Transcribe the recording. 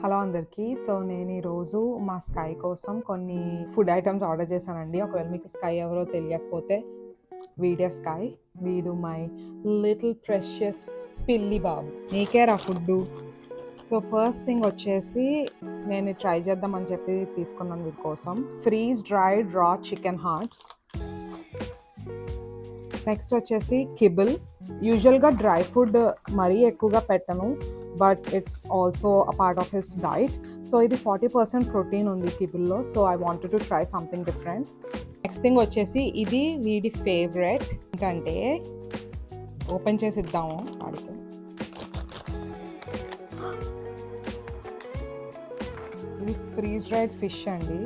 Hello అందరికీ. So నేను ఈరోజు మా స్కై కోసం కొన్ని ఫుడ్ ఐటమ్స్ ఆర్డర్ చేశానండి. ఒకవేళ మీకు స్కై ఎవరో తెలియకపోతే వీడియో స్కై, వీడు మై లిటిల్ ప్రెషియస్ పిల్లి బాబు. నీకే రా ఫుడ్. సో ఫస్ట్ థింగ్ వచ్చేసి నేను ట్రై చేద్దామని చెప్పి తీసుకున్నాను వీడి కోసం freeze dried raw chicken hearts. Next వచ్చేసి కిబుల్. యూజువల్గా డ్రై ఫుడ్ మరీ ఎక్కువగా పెట్టను, but it's also a part of his diet. So ఇది 40% ప్రోటీన్ ఉంది కిబుల్లో. So I wanted to try something different. Next thing వచ్చేసి ఇది వీడి ఫేవరెట్. ఏంటంటే ఓపెన్ చేసి ఇద్దాము వాడికి. ఇది ఫ్రీజ్ డ్రైడ్ ఫిష్ అండి.